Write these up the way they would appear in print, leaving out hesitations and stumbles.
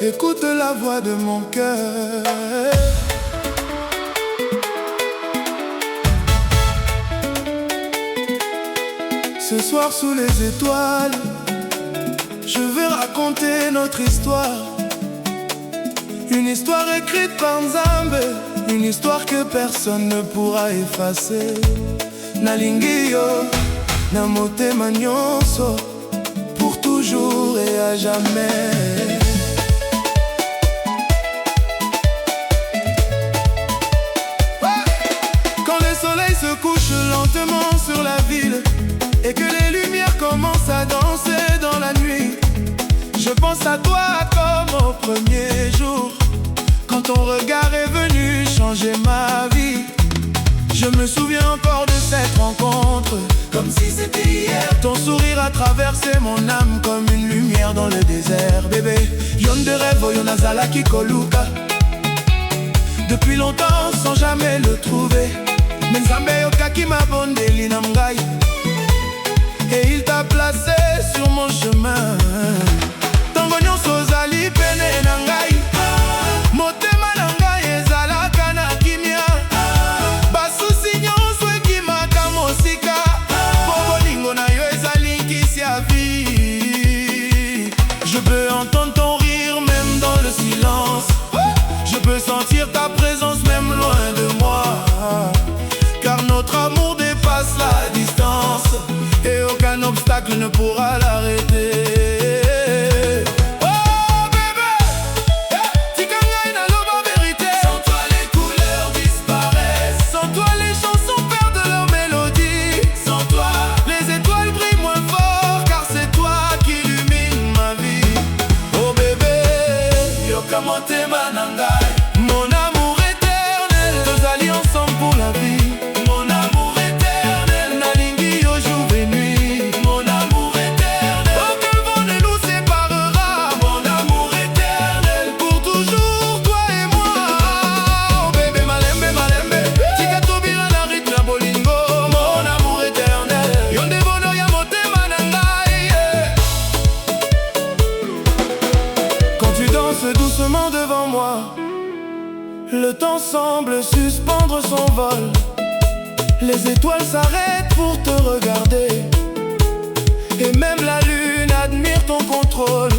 écoute la voix de mon cœur. Ce soir sous les étoiles, je vais raconter notre histoire. Une histoire écrite par Nzambe, une histoire que personne ne pourra effacer. Nalingi yo, na motema nyonso, pour toujours et à jamais. Quand le soleil se couche lentement sur la ville et que les lumières commencent à danser dans la nuit, je pense à toi comme au premier jour, quand ton regard est venu changer ma vie. Je me souviens encore de cette rencontre, comme si c'était hier. Ton sourire a traversé mon âme comme une lumière dans le désert. Bébé, yon de rêve, yon azala ki koluka. Depuis longtemps sans jamais le trouver, mais Nzambe yokaki mabondeli na ngai, et il t'a placé sur mon chemin. Tango nyonso ozali pene na ngai, motema na ngai ezalaka na kimia. Basusi nyonso ekimaka mosika, po bolingo na yo ezali nkisi ya vie. Je peux entendre ton rire même dans le silence, je peux sentir ta présence même loin de moi, car notre amour dépasse la distance et aucun obstacle ne pourra l'arrêter. Oh bébé, tikangai na loba vérité. Sans toi les couleurs disparaissent, sans toi les chansons perdent leur mélodie. Sans toi les étoiles brillent moins fort, car c'est toi qui illumine ma vie. Oh bébé, yoka motema na ngai, mon amour éternel, nous allions ensemble pour la vie. Doucement devant moi, le temps semble suspendre son vol. Les étoiles s'arrêtent pour te regarder, et même la lune admire ton contrôle.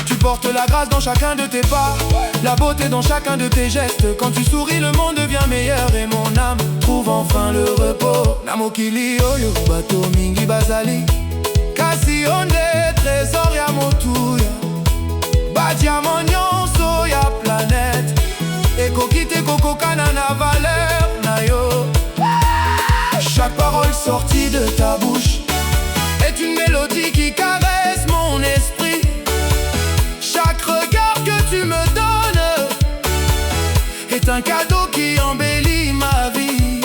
Tu portes la grâce dans chacun de tes pas, la beauté dans chacun de tes gestes. Quand tu souris, le monde devient meilleur et mon âme trouve enfin le repos. Namokili oyo bato mingi bazali, kasi onde trésor ya motuya. Badiamant nyonso ya planète, ekoki te kokokana na valeur na yo. Chaque parole sortie de ta bouche est une mélodie qui caresse mon esprit. Chaque regard que tu me donnes est un cadeau qui embellit ma vie.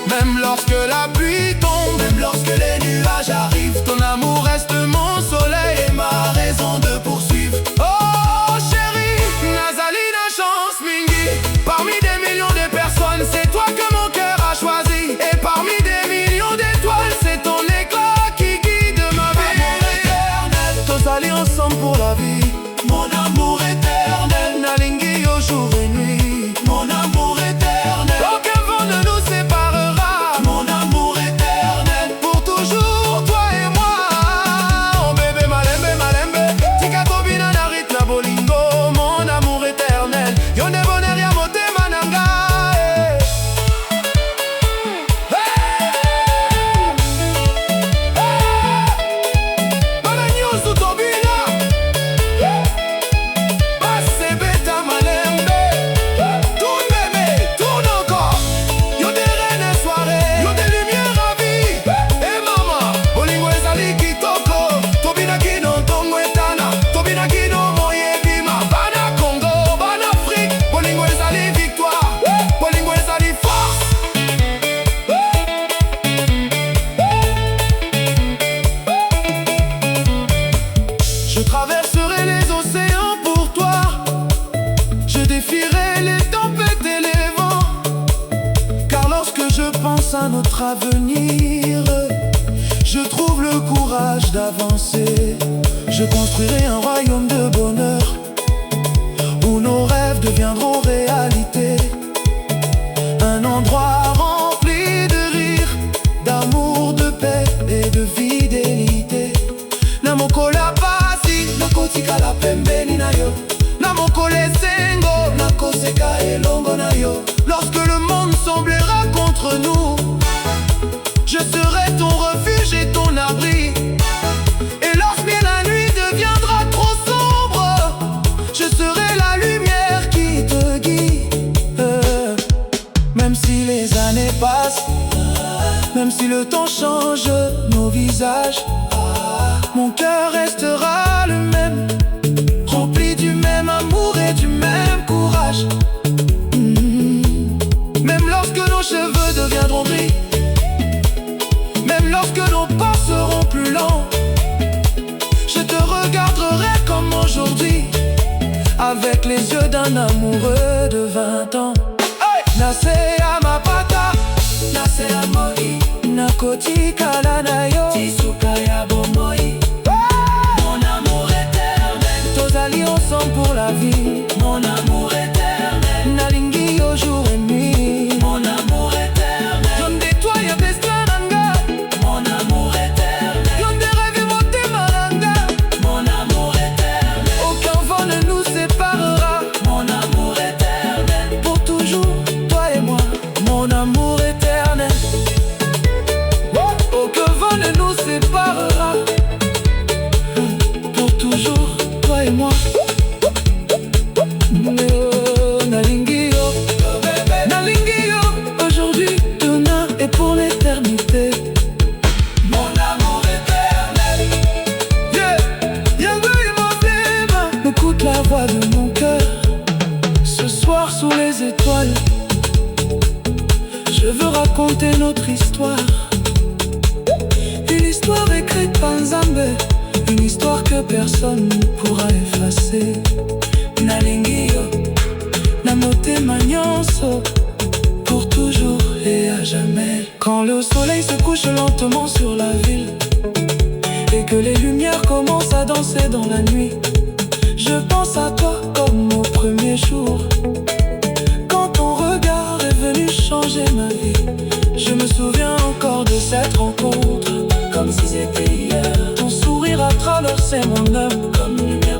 Même lorsque la pluie tombe, même lorsque les nuages arrivent, ton amour reste mon soleil et ma raison de poursuivre. Oh chérie, nazali na chance mingi, parmi des millions de personnes, c'est toi que mon cœur a choisi. Et parmi des millions d'étoiles, c'est ton éclat qui guide ma vie. Amour éternel, tozali ensemble pour la vie. Mon amour éternel, nalingi yo jour et nuit. Mon amour éternel, aucun vent ne nous séparera. Mon amour éternel, pour toujours toi et moi. Oh bébé malembe malembe, tika tobina na rit na bolingo. Mon amour éternel, yonde bonheur ya motema na ngai. Bana nyonso tobina, base beta malembe. Tourne bébé, tourne encore. Yonde reine soirée, yonde lumière à vie. Et maman, bolingo ezali kitoko, tobina kino ntongo etana, tobina kino moye bima. Bana Congo, bana Afrique, bolingo ezali victoire, bolingo ezali force. Je traverserai les océans pour toi, je défierai les tempêtes et les vents, car lorsque je pense à notre avenir, je trouve le courage d'avancer. Je construirai un royaume de bonheur nazala pembeni na yo, na mokolo esengo nakoseka elongo na yo. Lorsque le monde semblera contre nous, je serai ton refuge et ton abri. Et lorsque la nuit deviendra trop sombre, je serai la lumière qui te guide. Même si les années passent, même si le temps change nos visages, mon cœur restera le même, rempli du même amour et du même courage. Même lorsque nos cheveux deviendront gris, même lorsque nos pas seront plus lents, je te regarderai comme aujourd'hui, avec les yeux d'un amoureux de 20 ans. Nasea mapata, nasea moi, nakotika na yo, tisuka ya bomoi. Mon amour éternel, tozali ensemble pour la vie. Mon amour éternel, nalingi yo jour et nuit. Mon amour éternel, yonde toi ya bestia nanga. Mon amour éternel, yonde rêve motema nanga. Mon amour éternel, aucun vent ne nous séparera. Mon amour éternel, pour toujours, toi et moi. Mon amour éternel, aucun vent ne nous séparera. Pour toujours, toi et moi. Nalingi yo, nalingi yo, aujourd'hui, demain et pour l'éternité. Mon amour éternel, yeah, yango imotema. Écoute la voix de mon cœur, ce soir sous les étoiles, je veux raconter notre histoire. Une histoire écrite par Nzambe, une histoire que personne ne pourra effacer. Nalingi yo, na motema nyonso, pour toujours et à jamais. Quand le soleil se couche lentement sur la ville et que les lumières commencent à danser dans la nuit,